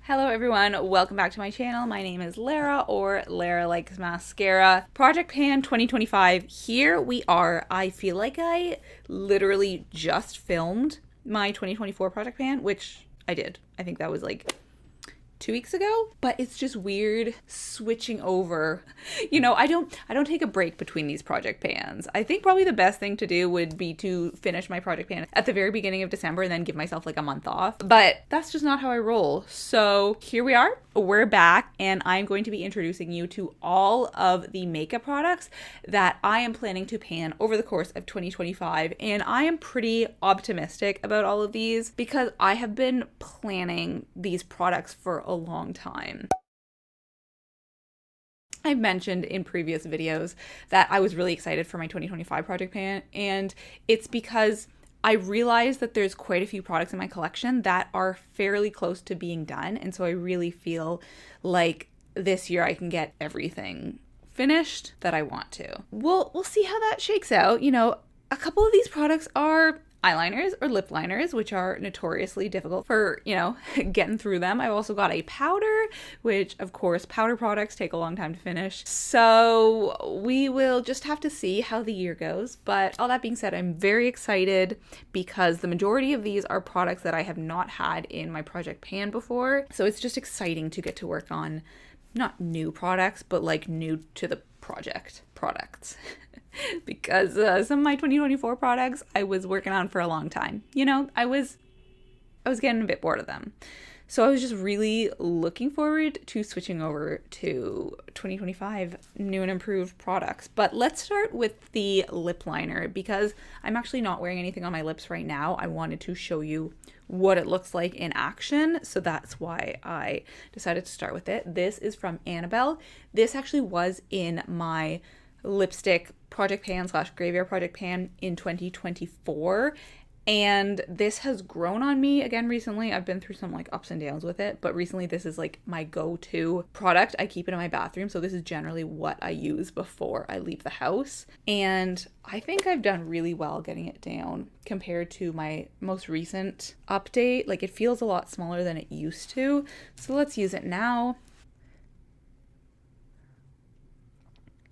Hello everyone, welcome back to my channel. My name is Lara, or Lara Likes Mascara. Project Pan 2025, here we are. I feel like I literally just filmed my 2024 Project Pan, which I did. I think that was like 2 weeks ago, but it's just weird switching over. You know, I don't take a break between these project pans. I think probably the best thing to do would be to finish my project pan at the very beginning of December and then give myself like a month off. But that's just not how I roll. So here we are. We're back, and I'm going to be introducing you to all of the makeup products that I am planning to pan over the course of 2025. And I am pretty optimistic about all of these because I have been planning these products for a long time. I've mentioned in previous videos that I was really excited for my 2025 project pan, and it's because I realized that there's quite a few products in my collection that are fairly close to being done, and so I really feel like this year I can get everything finished that I want to. We'll see how that shakes out. You know, a couple of these products are eyeliners or lip liners, which are notoriously difficult for, getting through them. I've also got a powder, which of course powder products take a long time to finish. So we will just have to see how the year goes. But all that being said, I'm very excited because the majority of these are products that I have not had in my project pan before. So it's just exciting to get to work on not new products, but like new to the project products. Because some of my 2024 products I was working on for a long time. I was getting a bit bored of them. So I was just really looking forward to switching over to 2025 new and improved products. But let's start with the lip liner because I'm actually not wearing anything on my lips right now. I wanted to show you what it looks like in action. So that's why I decided to start with it. This is from Annabelle. This actually was in my lipstick project pan / graveyard project pan in 2024, and this has grown on me again recently. I've been through some like ups and downs with it, but recently this is like my go-to product. I keep it in my bathroom, so this is generally what I use before I leave the house, and I think I've done really well getting it down compared to my most recent update. Like, it feels a lot smaller than it used to, so let's use it now.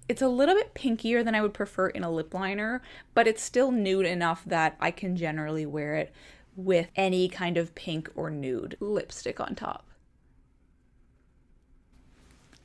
It's a little bit pinkier than I would prefer in a lip liner, but it's still nude enough that I can generally wear it with any kind of pink or nude lipstick on top.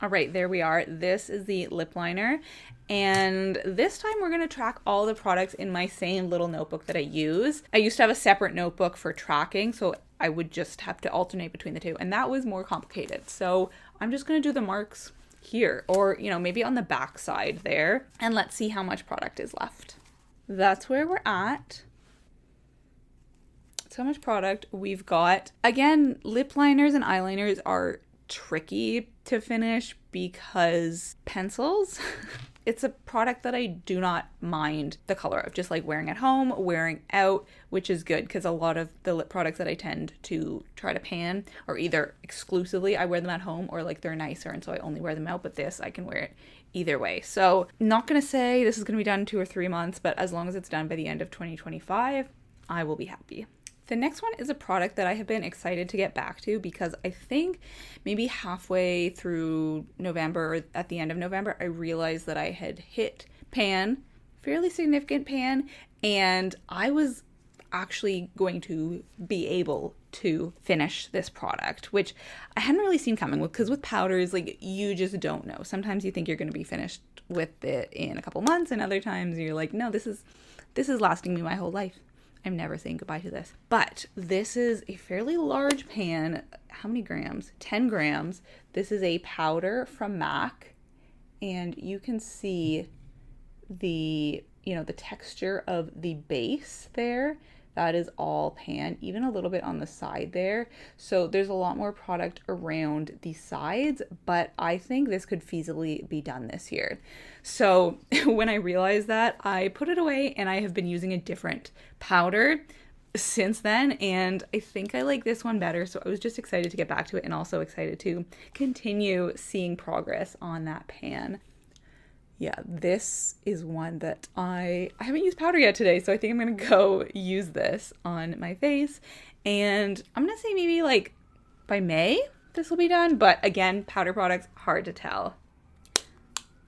All right, there we are. This is the lip liner. And this time we're going to track all the products in my same little notebook that I use. I used to have a separate notebook for tracking, so I would just have to alternate between the two. And that was more complicated. So I'm just going to do the marks here, or maybe on the back side there, and let's see how much product is left. That's where we're at. So much product we've got. Again, lip liners and eyeliners are tricky to finish because pencils it's a product that I do not mind the color of, just like wearing at home, wearing out, which is good because a lot of the lip products that I tend to try to pan are either exclusively I wear them at home or like they're nicer and so I only wear them out, but this I can wear it either way. So not gonna say this is gonna be done in 2 or 3 months, but as long as it's done by the end of 2025, I will be happy. The next one is a product that I have been excited to get back to because I think maybe halfway through November or at the end of November, I realized that I had hit pan, fairly significant pan, and I was actually going to be able to finish this product, which I hadn't really seen coming because with powders, like, you just don't know. Sometimes you think you're going to be finished with it in a couple months, and other times you're like, no, this is lasting me my whole life. I'm never saying goodbye to this. But this is a fairly large pan. How many grams? 10 grams. This is a powder from MAC. And you can see the texture of the base there. That is all pan, even a little bit on the side there. So there's a lot more product around the sides, but I think this could feasibly be done this year. So when I realized that, I put it away and I have been using a different powder since then, and I think I like this one better. So I was just excited to get back to it and also excited to continue seeing progress on that pan. Yeah, this is one that I haven't used powder yet today, so I think I'm going to go use this on my face. And I'm going to say maybe like by May, this will be done. But again, powder products, hard to tell.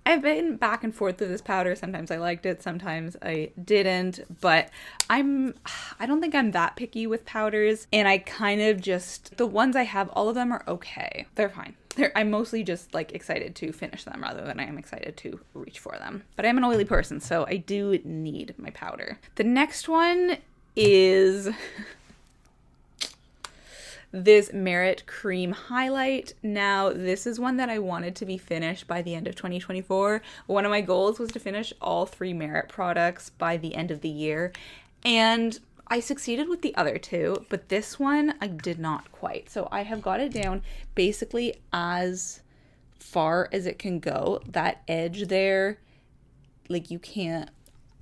I've been back and forth with this powder. Sometimes I liked it, sometimes I didn't, but I don't think I'm that picky with powders, and I kind of just, the ones I have, all of them are okay. They're fine. I'm mostly just like excited to finish them rather than I am excited to reach for them. But I'm an oily person, so I do need my powder. The next one is this Merit Cream Highlight. Now, this is one that I wanted to be finished by the end of 2024. One of my goals was to finish all 3 Merit products by the end of the year, and I succeeded with the other 2, but this one I did not quite. So I have got it down basically as far as it can go. That edge there, like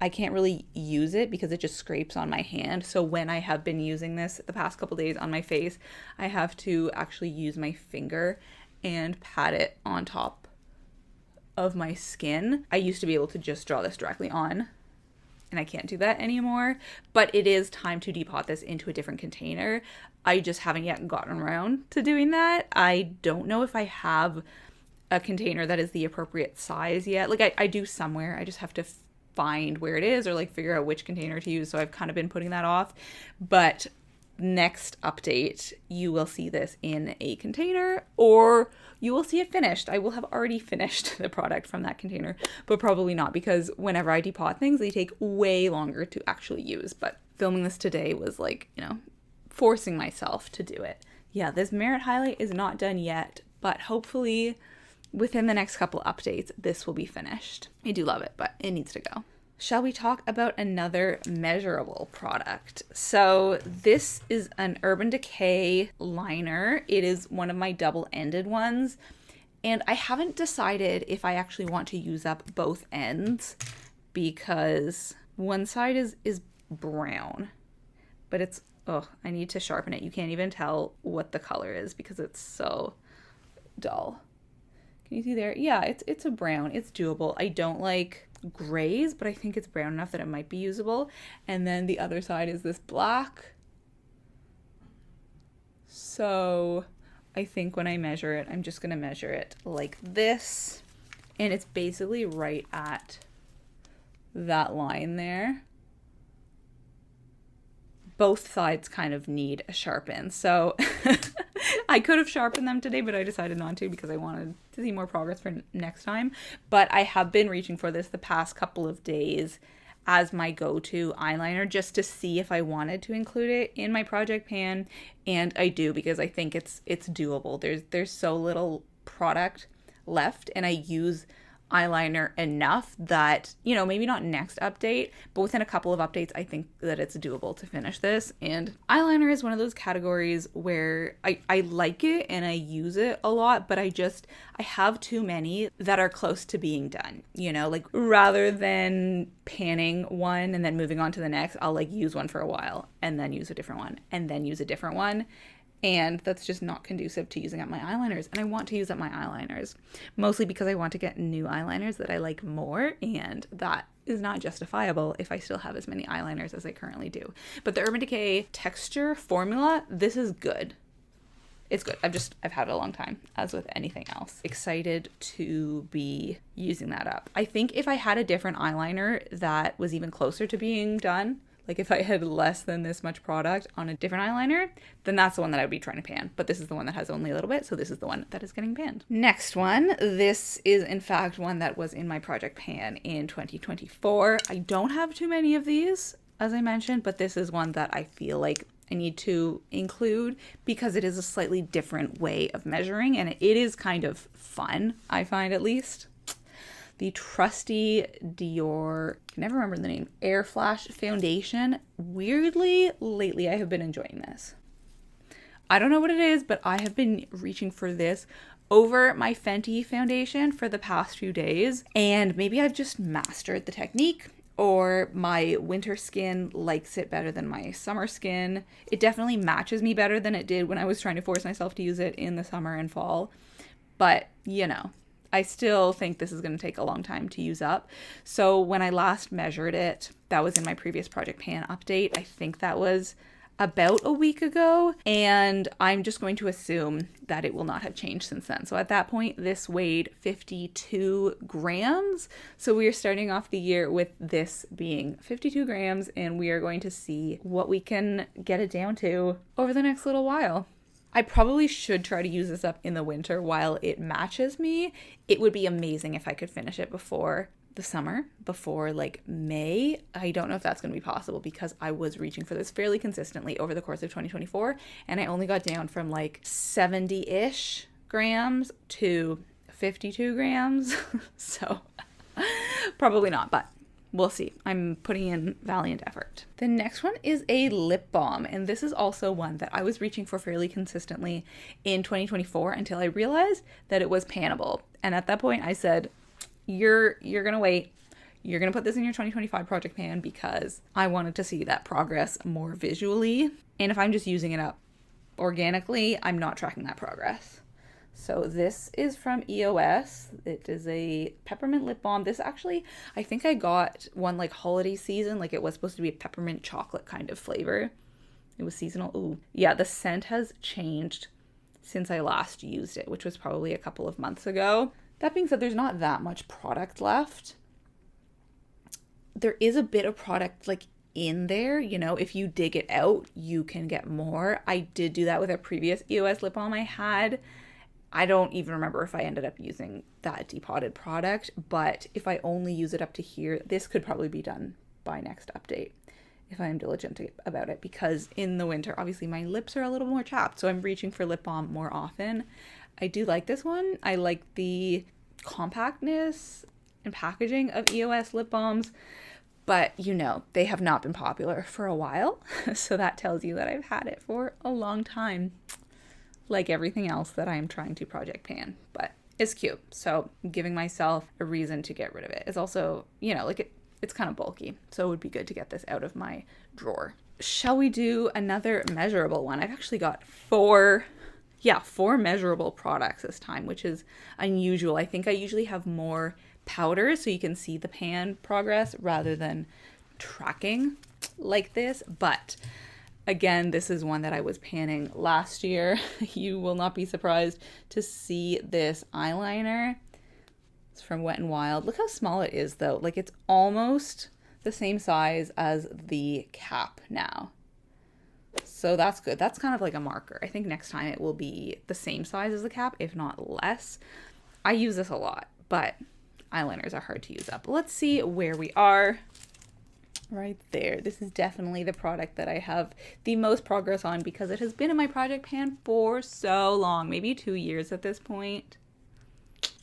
I can't really use it because it just scrapes on my hand. So when I have been using this the past couple days on my face, I have to actually use my finger and pat it on top of my skin. I used to be able to just draw this directly on, and I can't do that anymore. But it is time to depot this into a different container. I just haven't yet gotten around to doing that. I don't know if I have a container that is the appropriate size yet. Like I do somewhere. I just have to find where it is or like figure out which container to use. So I've kind of been putting that off. But next update, you will see this in a container, or you will see it finished. I will have already finished the product from that container, but probably not, because whenever I depot things, they take way longer to actually use. But filming this today was like, forcing myself to do it. Yeah, this Merit highlight is not done yet, but hopefully within the next couple updates, this will be finished. I do love it, but it needs to go. Shall we talk about another measurable product? So this is an Urban Decay liner. It is one of my double-ended ones, and I haven't decided if I actually want to use up both ends, because one side is brown, but it's, I need to sharpen it. You can't even tell what the color is because it's so dull. Can you see there? Yeah, it's a brown. It's doable. I don't like grays, but I think it's brown enough that it might be usable. And then the other side is this black. So I think when I measure it, I'm just going to measure it like this. And it's basically right at that line there. Both sides kind of need a sharpen. So I could have sharpened them today, but I decided not to because I wanted to see more progress for next time. But I have been reaching for this the past couple of days as my go-to eyeliner, just to see if I wanted to include it in my project pan. And I do, because I think it's doable. There's so little product left, and I use eyeliner enough that, maybe not next update, but within a couple of updates, I think that it's doable to finish this. And eyeliner is one of those categories where I like it and I use it a lot, but I have too many that are close to being done, like rather than panning one and then moving on to the next, I'll like use one for a while and then use a different one and then use a different one. And that's just not conducive to using up my eyeliners. And I want to use up my eyeliners, mostly because I want to get new eyeliners that I like more. And that is not justifiable if I still have as many eyeliners as I currently do. But the Urban Decay texture formula, this is good. It's good. I've had it a long time, as with anything else. Excited to be using that up. I think if I had a different eyeliner that was even closer to being done, like if I had less than this much product on a different eyeliner, then that's the one that I would be trying to pan. But this is the one that has only a little bit, so this is the one that is getting panned. Next one, this is in fact one that was in my project pan in 2024. I don't have too many of these, as I mentioned, but this is one that I feel like I need to include because it is a slightly different way of measuring, and it is kind of fun, I find, at least. The trusty Dior, I can never remember the name, Air Flash Foundation. Weirdly, lately I have been enjoying this. I don't know what it is, but I have been reaching for this over my Fenty foundation for the past few days. And maybe I've just mastered the technique, or my winter skin likes it better than my summer skin. It definitely matches me better than it did when I was trying to force myself to use it in the summer and fall. But, I still think this is going to take a long time to use up. So when I last measured it, that was in my previous project pan update. I think that was about a week ago, and I'm just going to assume that it will not have changed since then. So at that point, this weighed 52 grams. So we are starting off the year with this being 52 grams, and we are going to see what we can get it down to over the next little while. I probably should try to use this up in the winter while it matches me. It would be amazing if I could finish it before the summer, before like May. I don't know if that's going to be possible because I was reaching for this fairly consistently over the course of 2024, and I only got down from like 70-ish grams to 52 grams. So probably not, but we'll see. I'm putting in valiant effort. The next one is a lip balm, and this is also one that I was reaching for fairly consistently in 2024 until I realized that it was panable. And at that point I said, you're gonna wait. You're gonna put this in your 2025 project pan because I wanted to see that progress more visually. And if I'm just using it up organically, I'm not tracking that progress. So this is from EOS. It is a peppermint lip balm. This actually, I think I got one like holiday season. Like it was supposed to be a peppermint chocolate kind of flavor. It was seasonal. Ooh, yeah, the scent has changed since I last used it, which was probably a couple of months ago. That being said, there's not that much product left. There is a bit of product like in there, you know, if you dig it out, you can get more. I did do that with a previous EOS lip balm I had. I don't even remember if I ended up using that depotted product, but if I only use it up to here, this could probably be done by next update if I'm diligent about it, because in the winter, obviously my lips are a little more chapped, so I'm reaching for lip balm more often. I do like this one. I like the compactness and packaging of EOS lip balms, but you know, they have not been popular for a while. So that tells you that I've had it for a long time, like everything else that I'm trying to project pan, but it's cute. So giving myself a reason to get rid of it. It's also, you know, like it's kind of bulky, so it would be good to get this out of my drawer. Shall we do another measurable one? I've actually got four measurable products this time, which is unusual. I think I usually have more powder so you can see the pan progress rather than tracking like this. But again, this is one that I was panning last year. You will not be surprised to see this eyeliner. It's from Wet n Wild. Look how small it is though. Like it's almost the same size as the cap now. So that's good. That's kind of like a marker. I think next time it will be the same size as the cap, if not less. I use this a lot, but eyeliners are hard to use up. Let's see where we are. Right there. This is definitely the product that I have the most progress on because it has been in my project pan for so long, maybe 2 years at this point.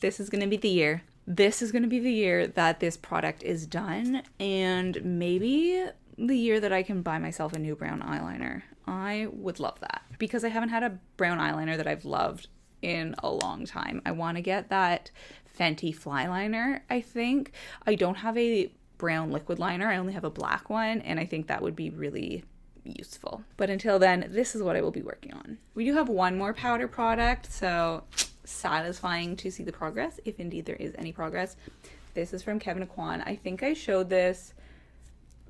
This is going to be the year. This is going to be the year that this product is done, and maybe the year that I can buy myself a new brown eyeliner. I would love that because I haven't had a brown eyeliner that I've loved in a long time. I want to get that Fenty Fly Liner, I think. I don't have a brown liquid liner. I only have a black one, and I think that would be really useful. But until then, this is what I will be working on. We do have one more powder product, so satisfying to see the progress, if indeed there is any progress. This is from Aucoin. I think I showed this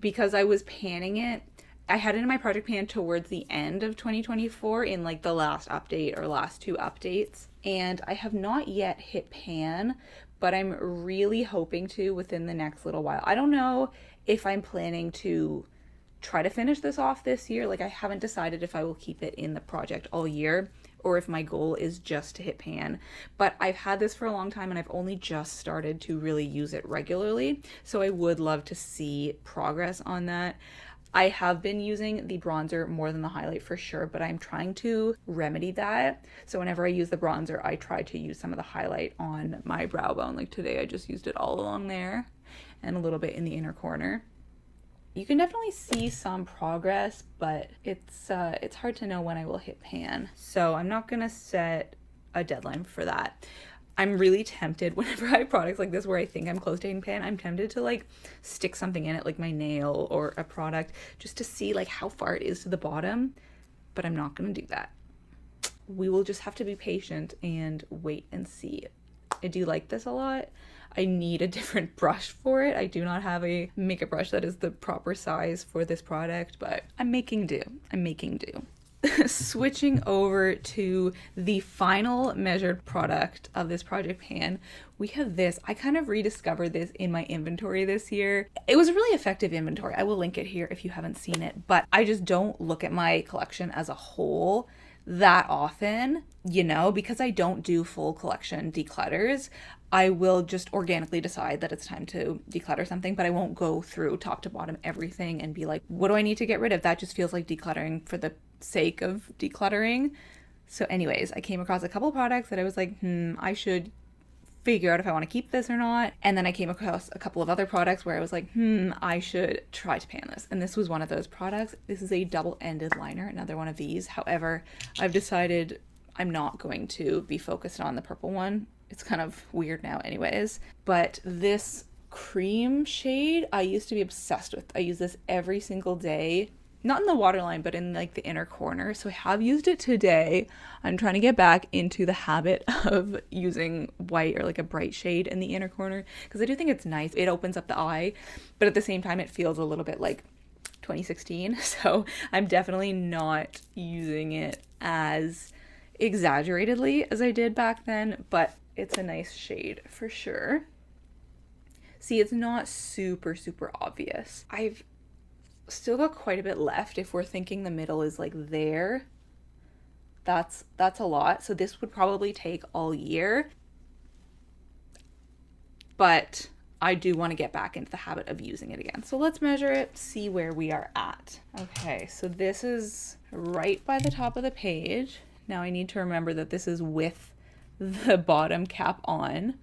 because I was panning it. I had it in my project pan towards the end of 2024 in like the last update or last two updates, and I have not yet hit pan, but I'm really hoping to within the next little while. I don't know if I'm planning to try to finish this off this year. Like I haven't decided if I will keep it in the project all year or if my goal is just to hit pan. But I've had this for a long time and I've only just started to really use it regularly. So I would love to see progress on that. I have been using the bronzer more than the highlight for sure, but I'm trying to remedy that. So whenever I use the bronzer, I try to use some of the highlight on my brow bone. Like today, I just used it all along there and a little bit in the inner corner. You can definitely see some progress, but it's hard to know when I will hit pan. So I'm not gonna set a deadline for that. I'm really tempted whenever I have products like this where I think I'm close to hitting pan, I'm tempted to like stick something in it, like my nail or a product, just to see like how far it is to the bottom, but I'm not gonna do that. We will just have to be patient and wait and see. I do like this a lot. I need a different brush for it. I do not have a makeup brush that is the proper size for this product, but I'm making do. I'm making do. Switching over to the final measured product of this project pan, we have this. I kind of rediscovered this in my inventory this year. It was a really effective inventory. I will link it here if you haven't seen it, but I just don't look at my collection as a whole that often, you know, because I don't do full collection declutters. I will just organically decide that it's time to declutter something, but I won't go through top to bottom everything and be like, what do I need to get rid of? That just feels like decluttering for the sake of decluttering. So anyways, I came across a couple products that I was like, I should figure out if I want to keep this or not. And then I came across a couple of other products where I was like, I should try to pan this. And this was one of those products. This is a double-ended liner, another one of these. However, I've decided I'm not going to be focused on the purple one. It's kind of weird now anyways. But this cream shade I used to be obsessed with. I use this every single day. Not in the waterline, but in like the inner corner. So I have used it today. I'm trying to get back into the habit of using white or like a bright shade in the inner corner because I do think it's nice. It opens up the eye, but at the same time it feels a little bit like 2016. So I'm definitely not using it as exaggeratedly as I did back then, but it's a nice shade for sure. See, it's not super obvious. I've still got quite a bit left. If we're thinking the middle is like there, that's a lot. So this would probably take all year, but I do want to get back into the habit of using it again. So let's measure it, see where we are at. Okay, so this is right by the top of the page. Now I need to remember that this is with the bottom cap on.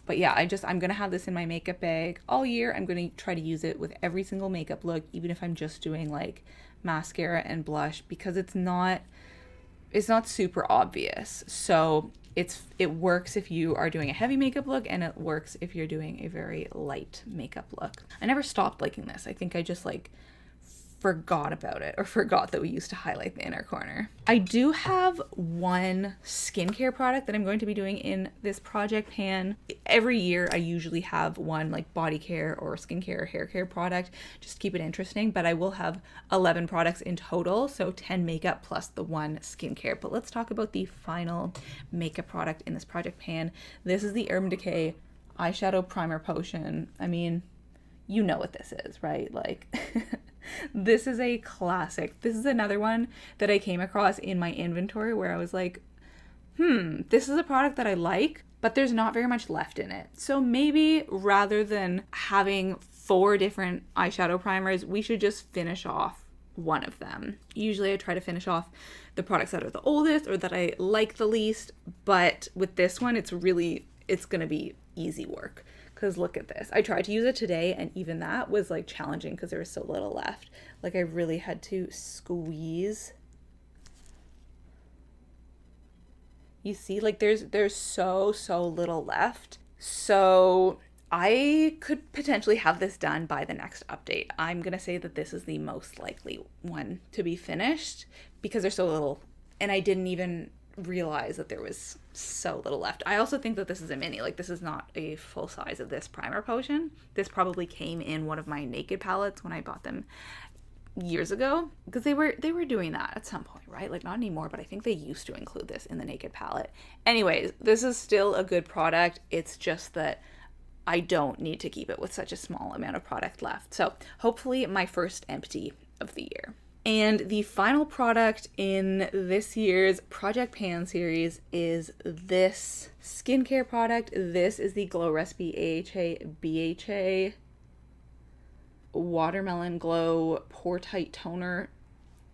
But yeah, I'm going to have this in my makeup bag all year. I'm going to try to use it with every single makeup look, even if I'm just doing like mascara and blush, because it's not super obvious. So it works if you are doing a heavy makeup look, and it works if you're doing a very light makeup look. I never stopped liking this. I think I just like forgot about it or forgot that we used to highlight the inner corner. I do have one skincare product that I'm going to be doing in this project pan. Every year I usually have one like body care or skincare or hair care product, just to keep it interesting, but I will have 11 products in total, so 10 makeup plus the one skincare. But let's talk about the final makeup product in this project pan. This is the Urban Decay Eyeshadow Primer Potion. I mean, you know what this is, right? Like this is a classic. This is another one that I came across in my inventory where I was like, this is a product that I like, but there's not very much left in it. So maybe rather than having 4 different eyeshadow primers, we should just finish off one of them. Usually I try to finish off the products that are the oldest or that I like the least, but with this one, it's going to be easy work. Because look at this. I tried to use it today, and even that was like challenging because there was so little left. Like I really had to squeeze. You see, like there's so little left. So I could potentially have this done by the next update. I'm going to say that this is the most likely one to be finished because there's so little, and I didn't even realize that there was so little left. I also think that this is a mini, like this is not a full size of this primer potion. This probably came in one of my Naked palettes when I bought them years ago, because they were doing that at some point, right? Like not anymore, but I think they used to include this in the Naked palette. Anyways, this is still a good product. It's just that I don't need to keep it with such a small amount of product left. So hopefully my first empty of the year. And the final product in this year's Project Pan series is this skincare product. This is the Glow Recipe AHA BHA Watermelon Glow Pore Tight Toner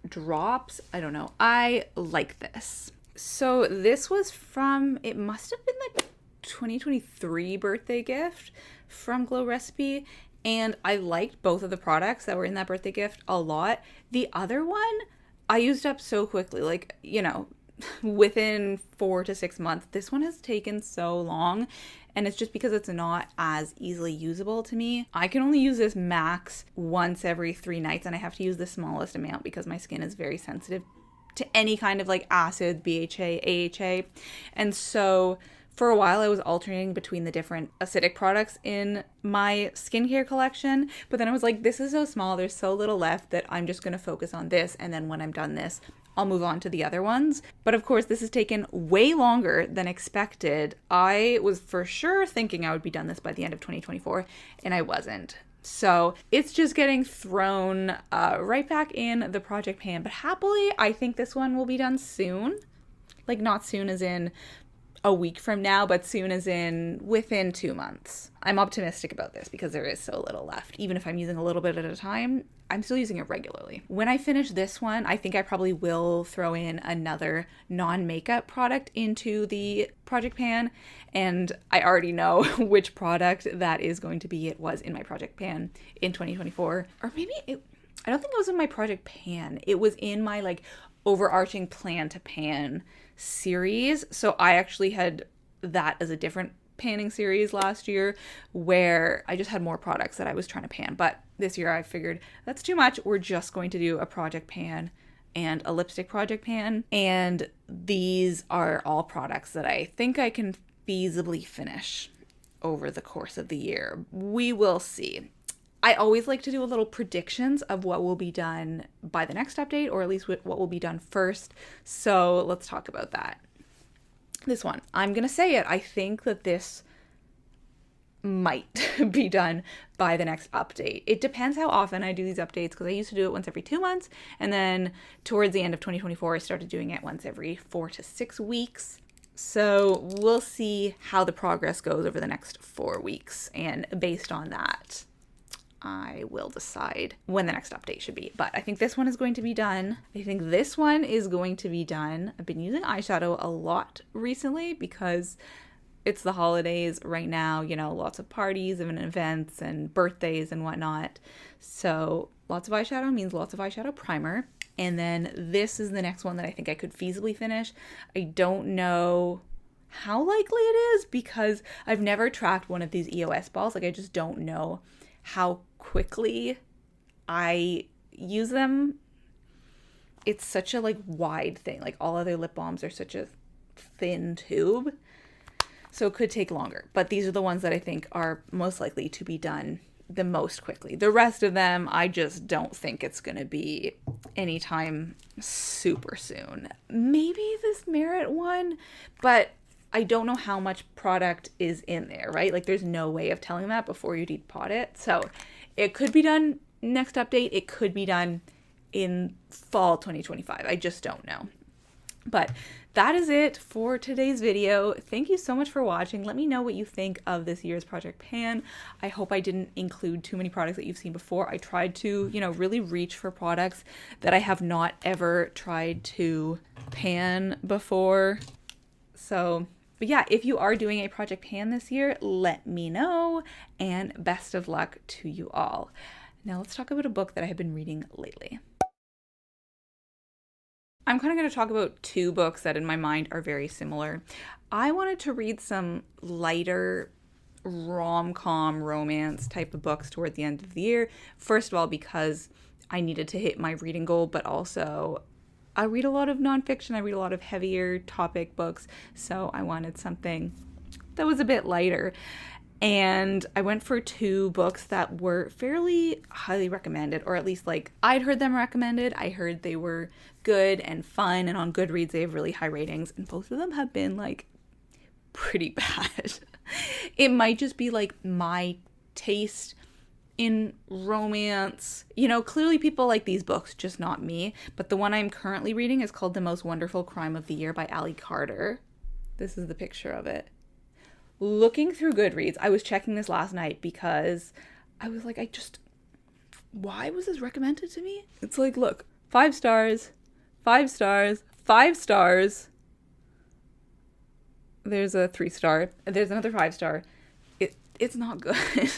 Drops. I don't know. I like this. So this was from, it must have been the 2023 birthday gift from Glow Recipe. And I liked both of the products that were in that birthday gift a lot. The other one, I used up so quickly, like, you know, within 4 to 6 months. This one has taken so long, and it's just because it's not as easily usable to me. I can only use this max once every 3 nights, and I have to use the smallest amount because my skin is very sensitive to any kind of like acid, BHA, AHA. And so For a while, I was alternating between the different acidic products in my skincare collection, but then I was like, this is so small, there's so little left that I'm just going to focus on this, and then when I'm done this, I'll move on to the other ones. But of course, this has taken way longer than expected. I was for sure thinking I would be done this by the end of 2024, and I wasn't. So it's just getting thrown right back in the project pan. But happily, I think this one will be done soon. Like, not soon as in a week from now, but soon as in within 2 months. I'm optimistic about this because there is so little left. Even if I'm using a little bit at a time, I'm still using it regularly. When I finish this one, I think I probably will throw in another non-makeup product into the project pan, and I already know which product that is going to be. It was in my project pan in 2024, or maybe I don't think it was in my project pan. It was in my like overarching plan to pan series. So I actually had that as a different panning series last year where I just had more products that I was trying to pan. But this year I figured that's too much. We're just going to do a project pan and a lipstick project pan. And these are all products that I think I can feasibly finish over the course of the year. We will see. I always like to do a little predictions of what will be done by the next update, or at least what will be done first. So let's talk about that. This one, I'm going to say it. I think that this might be done by the next update. It depends how often I do these updates, because I used to do it once every 2 months. And then towards the end of 2024, I started doing it once every 4 to 6 weeks. So we'll see how the progress goes over the next 4 weeks. And based on that, I will decide when the next update should be. But I think this one is going to be done. I think this one is going to be done. I've been using eyeshadow a lot recently because it's the holidays right now, you know, lots of parties and events and birthdays and whatnot. So lots of eyeshadow means lots of eyeshadow primer. And then this is the next one that I think I could feasibly finish. I don't know how likely it is because I've never tracked one of these EOS balls. Like, I just don't know how quickly I use them. It's such a like wide thing. Like, all other lip balms are such a thin tube. So it could take longer. But these are the ones that I think are most likely to be done the most quickly. The rest of them, I just don't think it's going to be anytime super soon. Maybe this Merit one, but I don't know how much product is in there, right? Like, there's no way of telling that before you depot it. So it could be done next update. It could be done in fall 2025. I just don't know. But that is it for today's video. Thank you so much for watching. Let me know what you think of this year's Project Pan. I hope I didn't include too many products that you've seen before. I tried to, you know, really reach for products that I have not ever tried to pan before. So, but yeah, if you are doing a Project Pan this year, let me know, and best of luck to you all. Now let's talk about a book that I have been reading lately. I'm kind of going to talk about two books that in my mind are very similar. I wanted to read some lighter rom-com romance type of books toward the end of the year. First of all, because I needed to hit my reading goal, but also I read a lot of nonfiction. I read a lot of heavier topic books, so I wanted something that was a bit lighter. And I went for two books that were fairly highly recommended, or at least like I'd heard them recommended. I heard they were good and fun, and on Goodreads they have really high ratings, and both of them have been like pretty bad. It might just be like my taste in romance. You know, clearly people like these books, just not me. But the one I'm currently reading is called The Most Wonderful Crime of the Year by Ali Carter. This is the picture of it. Looking through Goodreads, I was checking this last night because I was like, why was this recommended to me? It's like, look, 5 stars, 5 stars, 5 stars. There's a 3-star. There's another 5-star. It's not good.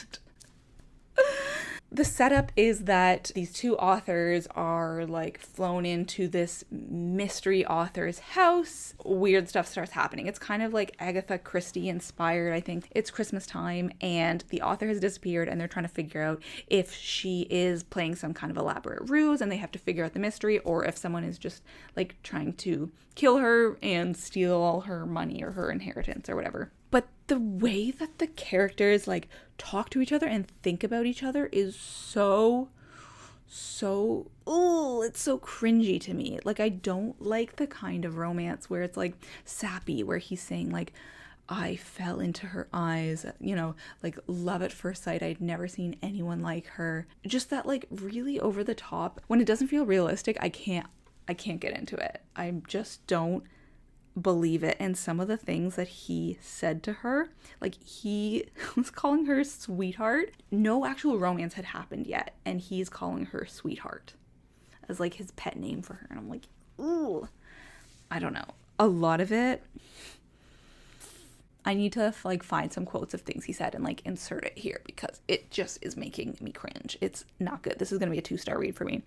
The setup is that these two authors are like flown into this mystery author's house. Weird stuff starts happening. It's kind of like Agatha Christie inspired, I think. It's Christmas time and the author has disappeared and they're trying to figure out if she is playing some kind of elaborate ruse and they have to figure out the mystery, or if someone is just like trying to kill her and steal all her money or her inheritance or whatever. But the way that the characters like talk to each other and think about each other is so it's so cringy to me. Like, I don't like the kind of romance where it's like sappy, where he's saying like, I fell into her eyes, you know, like love at first sight. I'd never seen anyone like her. Just that like really over the top. When it doesn't feel realistic, I can't get into it. I just don't believe it. And some of the things that he said to her, like he was calling her sweetheart. No actual romance had happened yet, and he's calling her sweetheart as like his pet name for her. And I'm like, ooh, I don't know. A lot of it, I need to like find some quotes of things he said and like insert it here because it just is making me cringe. It's not good. This is going to be a 2-star read for me.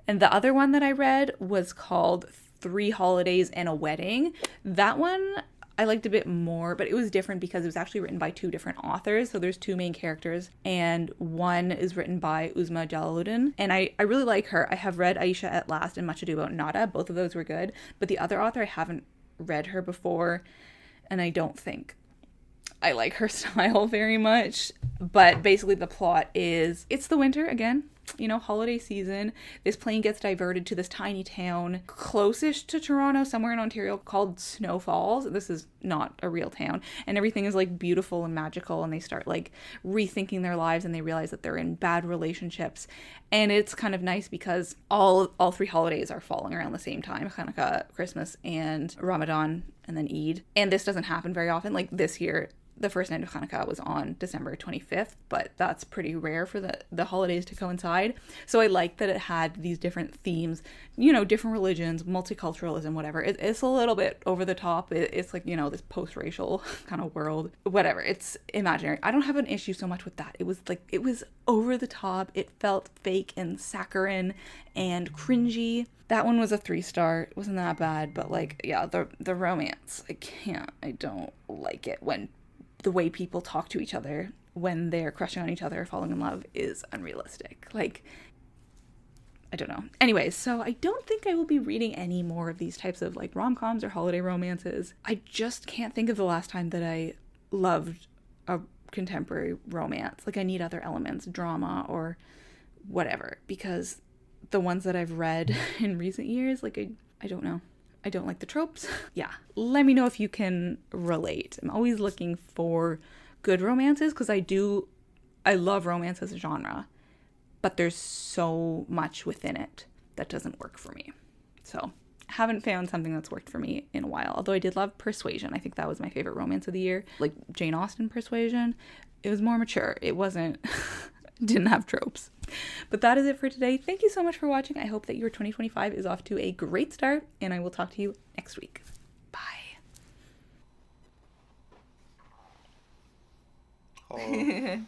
And the other one that I read was called 3 Holidays and a Wedding. That one I liked a bit more, but it was different because it was actually written by 2 different authors. So there's 2 main characters, and one is written by Uzma Jalaluddin. And I really like her. I have read Aisha at Last and Much Ado About Nada. Both of those were good. But the other author, I haven't read her before, and I don't think I like her style very much. But basically the plot is, it's the winter again, you know, holiday season. This plane gets diverted to this tiny town closest to Toronto, somewhere in Ontario, called Snow Falls. This is not a real town, and everything is like beautiful and magical, and they start like rethinking their lives, and they realize that they're in bad relationships. And it's kind of nice because all 3 holidays are falling around the same time: Hanukkah, Christmas, and Ramadan, and then Eid. And this doesn't happen very often. Like this year, the first night of Hanukkah was on December 25th, but that's pretty rare for the holidays to coincide. So I like that it had these different themes, you know, different religions, multiculturalism, whatever. It's a little bit over the top. It's like, you know, this post-racial kind of world, whatever. It's imaginary. I don't have an issue so much with that. It was over the top. It felt fake and saccharine and cringy. That one was a 3-star. It wasn't that bad, but like, yeah, the romance, I don't like it when the way people talk to each other when they're crushing on each other or falling in love is unrealistic. Like, I don't know. Anyways, so I don't think I will be reading any more of these types of like rom-coms or holiday romances. I just can't think of the last time that I loved a contemporary romance. Like, I need other elements, drama or whatever, because the ones that I've read in recent years, like, I don't know. I don't like the tropes. Yeah. Let me know if you can relate. I'm always looking for good romances because I love romance as a genre, but there's so much within it that doesn't work for me. So haven't found something that's worked for me in a while. Although I did love Persuasion. I think that was my favorite romance of the year. Like Jane Austen Persuasion. It was more mature. It wasn't, didn't have tropes. But that is it for today. Thank you so much for watching. I hope that your 2025 is off to a great start, and I will talk to you next week. Bye. Oh.